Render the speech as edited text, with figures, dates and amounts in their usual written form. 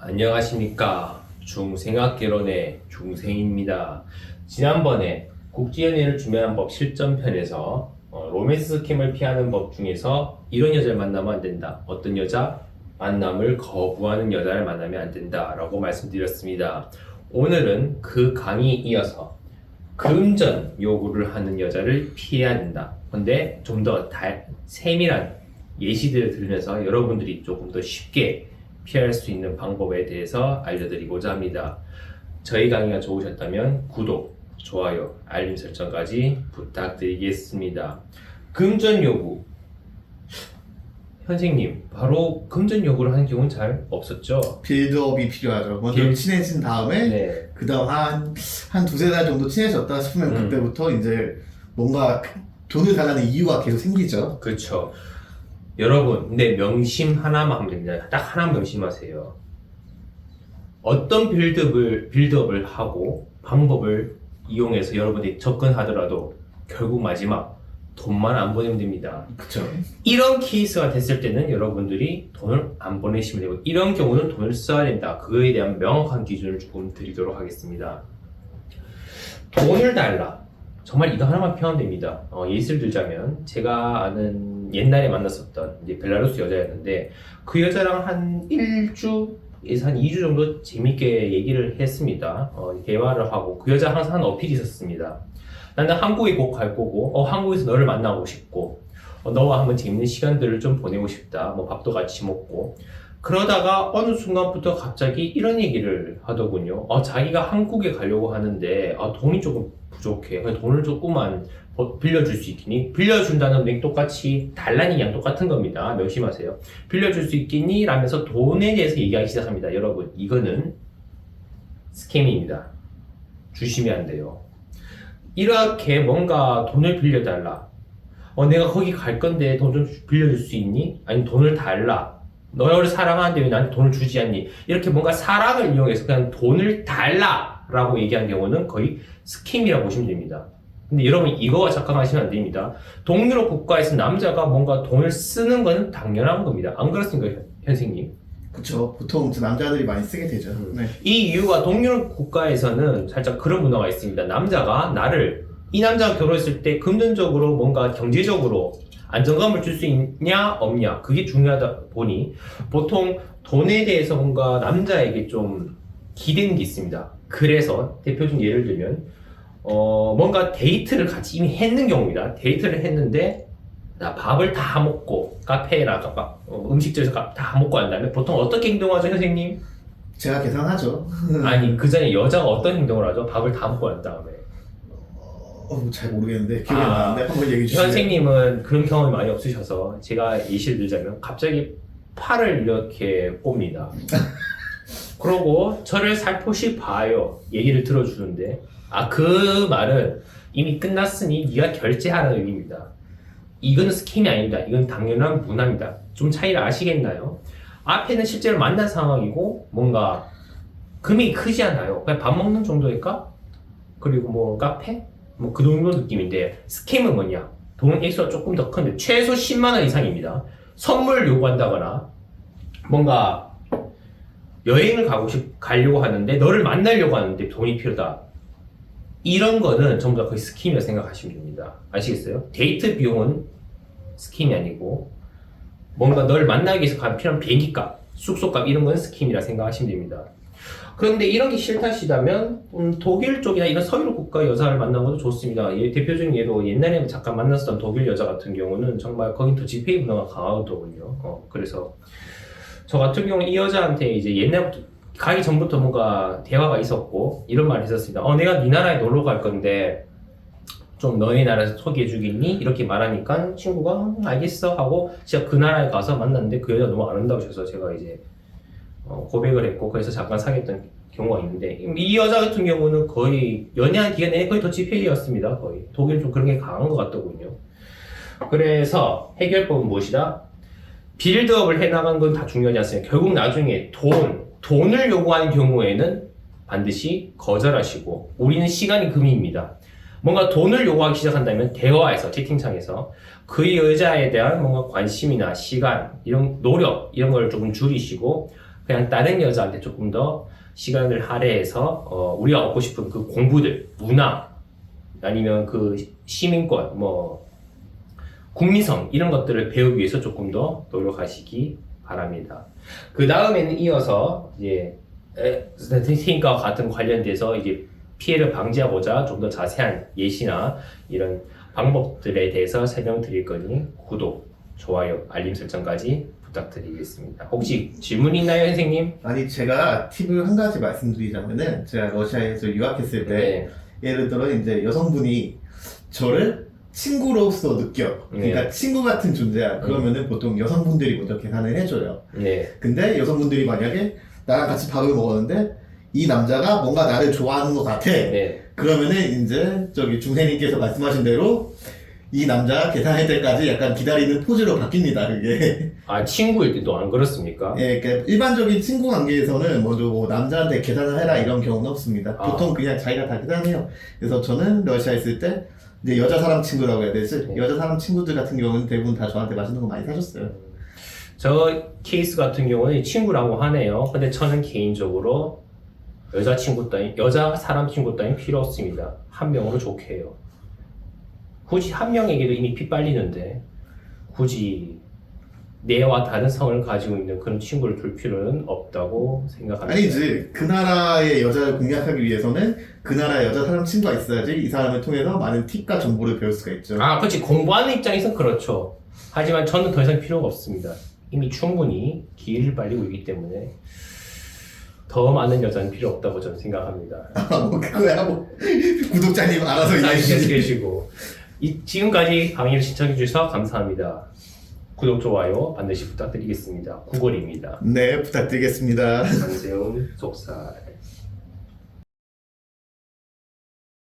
안녕하십니까. 중생학개론의 중생입니다. 지난번에 국제연애를 준비하는 법 실전편에서 로맨스 스캠을 피하는 법 중에서 이런 여자를 만나면 안 된다. 어떤 여자? 만남을 거부하는 여자를 만나면 안 된다 라고 말씀드렸습니다. 오늘은 그 강의에 이어서 금전 요구를 하는 여자를 피해야 된다. 근데 좀 더 세밀한 예시들을 들으면서 여러분들이 조금 더 쉽게 피할 수 있는 방법에 대해서 알려드리고자 합니다. 저희 강의가 좋으셨다면 구독, 좋아요, 알림 설정까지 부탁드리겠습니다. 금전 요구. 선생님, 바로 금전 요구를 하는 경우는 잘 없었죠? 빌드업이 필요하죠. 먼저 친해진 다음에 네. 그 다음 한 두세 달 정도 친해졌다 싶으면 그때부터 이제 뭔가 돈을 달라는 이유가 계속 생기죠. 그렇죠. 여러분, 근데 명심 하나만 하면 됩니다. 딱 하나 명심하세요. 어떤 빌드업을 하고 방법을 이용해서 여러분들이 접근하더라도 결국 마지막 돈만 안 보내면 됩니다. 그렇죠. 이런 케이스가 됐을 때는 여러분들이 돈을 안 보내시면 되고, 이런 경우는 돈을 써야 된다. 그거에 대한 명확한 기준을 조금 드리도록 하겠습니다. 돈을 달라. 정말 이거 하나만 표현하면 됩니다. 예시를 들자면 제가 아는 옛날에 만났었던 이제 벨라루스 여자였는데, 그 여자랑 한 1주에서 한 2주 정도 재밌게 얘기를 했습니다. 대화를 하고 그 여자 항상 한 어필이 있었습니다. 나는 한국에 곧 갈 거고 한국에서 너를 만나고 싶고 너와 한번 재밌는 시간들을 좀 보내고 싶다. 뭐 밥도 같이 먹고. 그러다가 어느 순간부터 갑자기 이런 얘기를 하더군요. 자기가 한국에 가려고 하는데 돈이 조금 부족해. 그냥 돈을 조금만 빌려줄 수 있겠니? 빌려준다는 게 똑같이 달라는 양 똑같은 겁니다. 명심하세요. 빌려줄 수 있겠니? 라면서 돈에 대해서 얘기하기 시작합니다. 여러분, 이거는 스캠입니다. 주시면 안 돼요. 이렇게 뭔가 돈을 빌려달라. 내가 거기 갈 건데 돈 좀 빌려줄 수 있니? 아니 돈을 달라. 너를 사랑하는데 왜 나한테 돈을 주지 않니? 이렇게 뭔가 사랑을 이용해서 그냥 돈을 달라 라고 얘기한 경우는 거의 스캠이라고 보시면 됩니다. 근데 여러분, 이거와 착각하시면 안 됩니다. 동유럽 국가에서 남자가 뭔가 돈을 쓰는 건 당연한 겁니다. 안 그렇습니까, 선생님? 그렇죠. 보통 남자들이 많이 쓰게 되죠. 네. 이 이유가 동유럽 국가에서는 살짝 그런 문화가 있습니다. 남자가 이 남자가 결혼했을 때 금전적으로 뭔가 경제적으로 안정감을 줄 수 있냐 없냐, 그게 중요하다 보니 보통 돈에 대해서 뭔가 남자에게 좀 기대는 게 있습니다. 그래서 대표적인 예를 들면 뭔가 데이트를 같이 이미 했는 경우입니다. 데이트를 했는데 나 밥을 다 먹고 카페나 음식점에서 다 먹고 난 다음에 보통 어떻게 행동하죠, 선생님? 제가 계산하죠. 아니, 그 전에 여자가 어떤 행동을 하죠? 밥을 다 먹고 난 다음에. 잘 모르겠는데 기억이 안 나는데 한번 얘기해 주시죠. 선생님은 그런 경험이 많이 없으셔서 제가 예시를 들자면 갑자기 팔을 이렇게 꼽니다. 그러고 저를 살포시 봐요. 얘기를 들어주는데 그 말은 이미 끝났으니 네가 결제하라는 의미입니다. 이건 스캠이 아닙니다. 이건 당연한 문화입니다. 좀 차이를 아시겠나요? 앞에는 실제로 만난 상황이고 뭔가 금액이 크지 않아요. 그냥 밥 먹는 정도일까? 그리고 뭐 카페? 뭐 그 정도 느낌인데, 스캠은 뭐냐? 돈 액수가 조금 더 큰데 최소 10만 원 이상입니다. 선물 요구한다거나 뭔가 여행을 가려고 하는데 너를 만나려고 하는데 돈이 필요하다. 이런 거는 전부 다 거의 스캠이라고 생각하시면 됩니다. 아시겠어요? 데이트 비용은 스캠이 아니고 뭔가 너를 만나기 위해서 필요한 비행기값, 숙소값 이런 건 스캠이라 생각하시면 됩니다. 그런데 이런 게 싫다시다면 독일 쪽이나 이런 서유럽 국가 여자를 만나는 것도 좋습니다. 대표적인 예로 옛날에 잠깐 만났었던 독일 여자 같은 경우는 정말 거긴 더 집페이 문화가 강하거든요. 그래서 저 같은 경우는 이 여자한테 이제 옛날부터 가기 전부터 뭔가 대화가 있었고 이런 말을 했었습니다. 내가 네 나라에 놀러 갈 건데 좀 너희 나라에서 소개해 주겠니? 이렇게 말하니까 친구가 알겠어 하고 진짜 그 나라에 가서 만났는데 그 여자 너무 아름다우셔서 제가 이제 고백을 했고, 그래서 잠깐 사귀었던 경우가 있는데, 이 여자 같은 경우는 거의 연애한 기간 내내 거의 더치페이였습니다. 거의 독일 좀 그런 게 강한 것 같더군요. 그래서 해결법은 무엇이다? 빌드업을 해나간 건 다 중요하지 않습니다. 결국 나중에 돈을 요구하는 경우에는 반드시 거절하시고, 우리는 시간이 금입니다. 뭔가 돈을 요구하기 시작한다면 대화에서, 채팅창에서 그 여자에 대한 뭔가 관심이나 시간, 이런 노력 이런 걸 조금 줄이시고 그냥 다른 여자한테 조금 더 시간을 할애해서 우리가 얻고 싶은 그 공부들, 문화 아니면 그 시민권, 뭐 국민성 이런 것들을 배우기 위해서 조금 더 노력하시기 바랍니다. 그 다음에는 이어서 이제 스태티스틱과 같은 관련돼서 이제 피해를 방지하고자 좀 더 자세한 예시나 이런 방법들에 대해서 설명드릴 거니 구독, 좋아요, 알림 설정까지 부탁드리겠습니다. 혹시 질문 있나요, 선생님? 아니 제가 팁을 한 가지 말씀드리자면은 제가 러시아에서 유학했을 때 네. 예를 들어 이제 여성분이 저를 친구로서 느껴. 그러니까 네. 친구 같은 존재야. 그러면은 보통 여성분들이 먼저 계산을 해줘요. 네. 근데 여성분들이 만약에 나랑 같이 밥을 먹었는데 이 남자가 뭔가 나를 좋아하는 것 같아. 네. 그러면은 이제 저기 중세님께서 말씀하신 대로 이 남자가 계산할 때까지 약간 기다리는 포즈로 바뀝니다. 그게. 아, 친구일 때도 안 그렇습니까? 예, 그러니까 일반적인 친구 관계에서는 먼저 뭐 남자한테 계산을 해라 이런 경우는 없습니다. 아. 보통 그냥 자기가 다 계산해요. 그래서 저는 러시아에 있을 때 이제 여자 사람 친구라고 해야 되지. 네. 여자 사람 친구들 같은 경우는 대부분 다 저한테 맛있는 거 많이 사줬어요. 저 케이스 같은 경우는 친구라고 하네요. 근데 저는 개인적으로 여자 사람 친구 따윈 필요 없습니다. 한 명으로 좋게 해요. 굳이 한 명에게도 이미 피 빨리는데 굳이 내와 다른 성을 가지고 있는 그런 친구를 둘 필요는 없다고 생각합니다. 아니지. 그 나라의 여자를 공략하기 위해서는 그 나라의 여자 사람 친구가 있어야지 이 사람을 통해서 많은 팁과 정보를 배울 수가 있죠. 아, 그렇지. 공부하는 입장에선 그렇죠. 하지만 저는 더 이상 필요가 없습니다. 이미 충분히 길을 빨리고 있기 때문에 더 많은 여자는 필요 없다고 저는 생각합니다. 뭐 그거야 뭐 구독자님 알아서 이해해주시고. 계시고 지금까지 강의를 시청해 주셔서 감사합니다. 구독, 좋아요 반드시 부탁드리겠습니다. 구걸입니다. 네, 부탁드리겠습니다. 안세훈 속살.